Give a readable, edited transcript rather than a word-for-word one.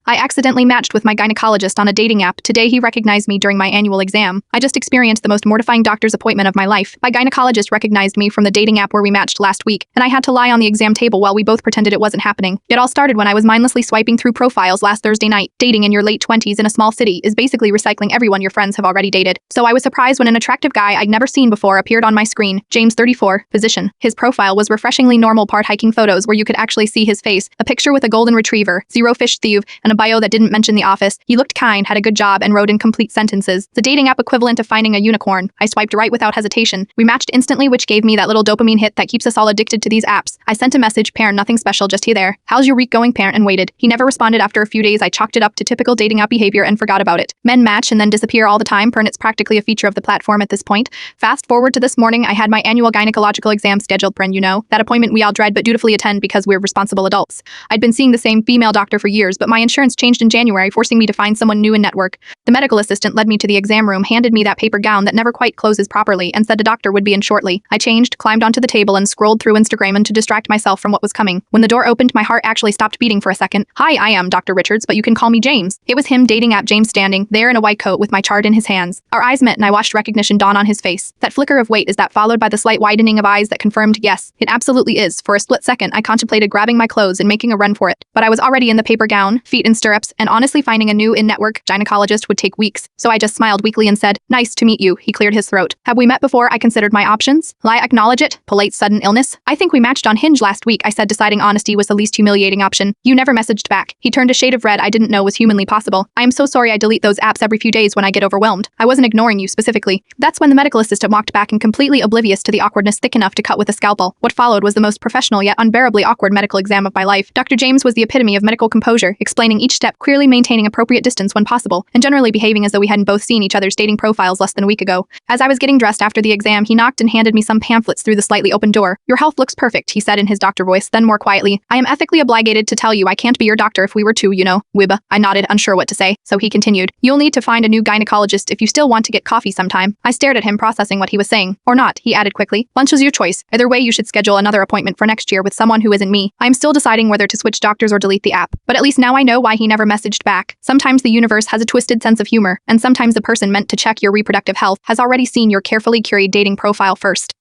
I accidentally matched with my gynecologist on a dating app. Today he recognized me during my annual exam. I just experienced the most mortifying doctor's appointment of my life. My gynecologist recognized me from the dating app where we matched last week, and I had to lie on the exam table while we both pretended it wasn't happening. It all started when I was mindlessly swiping through profiles last Thursday night. Dating in your late 20s in a small city is basically recycling everyone your friends have already dated. So I was surprised when an attractive guy I'd never seen before appeared on my screen. James, 34, physician. His profile was refreshingly normal part hiking photos where you could actually see his face, a picture with a golden retriever, zero fish thief, and a bio that didn't mention the office. He looked kind, had a good job, and wrote in complete sentences. The dating app equivalent of finding a unicorn. I swiped right without hesitation. We matched instantly, which gave me that little dopamine hit that keeps us all addicted to these apps. I sent a message, parent, nothing special, just hey there. How's your week going, parent, and waited. He never responded. After a few days, I chalked it up to typical dating app behavior and forgot about it. Men match and then disappear all the time, and it's practically a feature of the platform at this point. Fast forward to this morning, I had my annual gynecological exam scheduled, you know, that appointment we all dread but dutifully attend because we're responsible adults. I'd been seeing the same female doctor for years, but my insurance changed in January, forcing me to find someone new in network. The medical assistant led me to the exam room, handed me that paper gown that never quite closes properly, and said the doctor would be in shortly. I changed, climbed onto the table, and scrolled through Instagram and to distract myself from what was coming. When the door opened, my heart actually stopped beating for a second. Hi, I am Dr. Richards, but you can call me James. It was him, dating app James, standing there in a white coat with my chart in his hands. Our eyes met and I watched recognition dawn on his face. That flicker of wait is that followed by the slight widening of eyes that confirmed yes, it absolutely is. For a split second, I contemplated grabbing my clothes and making a run for it. But I was already in the paper gown, feet in stirrups, and honestly finding a new in-network gynecologist would take weeks. So I just smiled weakly and said, nice to meet you. He cleared his throat. Have we met before? I considered my options. Lie, acknowledge it. Polite sudden illness. I think we matched on Hinge last week, I said, deciding honesty was the least humiliating option. You never messaged back. He turned a shade of red I didn't know was humanly possible. I am so sorry, I delete those apps every few days when I get overwhelmed. I wasn't ignoring you specifically. That's when the medical assistant walked back and completely oblivious to the awkwardness thick enough to cut with a scalpel. What followed was the most professional yet unbearably awkward medical exam of my life. Dr. James was the epitome of medical composure, explaining each step, clearly maintaining appropriate distance when possible, and generally behaving as though we hadn't both seen each other's dating profiles less than a week ago. As I was getting dressed after the exam, he knocked and handed me some pamphlets through the slightly open door. Your health looks perfect, he said in his doctor voice, then more quietly, I am ethically obligated to tell you I can't be your doctor if we were to, you know. Wibba. I nodded, unsure what to say. So he continued, you'll need to find a new gynecologist if you still want to get coffee sometime. I stared at him, processing what he was saying. Or not, he added quickly. Lunch is your choice. Either way, you should schedule another appointment for next year with someone who isn't me. I'm still deciding whether to switch doctors or delete the app. But at least now I know why he never messaged back. Sometimes the universe has a twisted sense of humor, and sometimes the person meant to check your reproductive health has already seen your carefully curated dating profile first.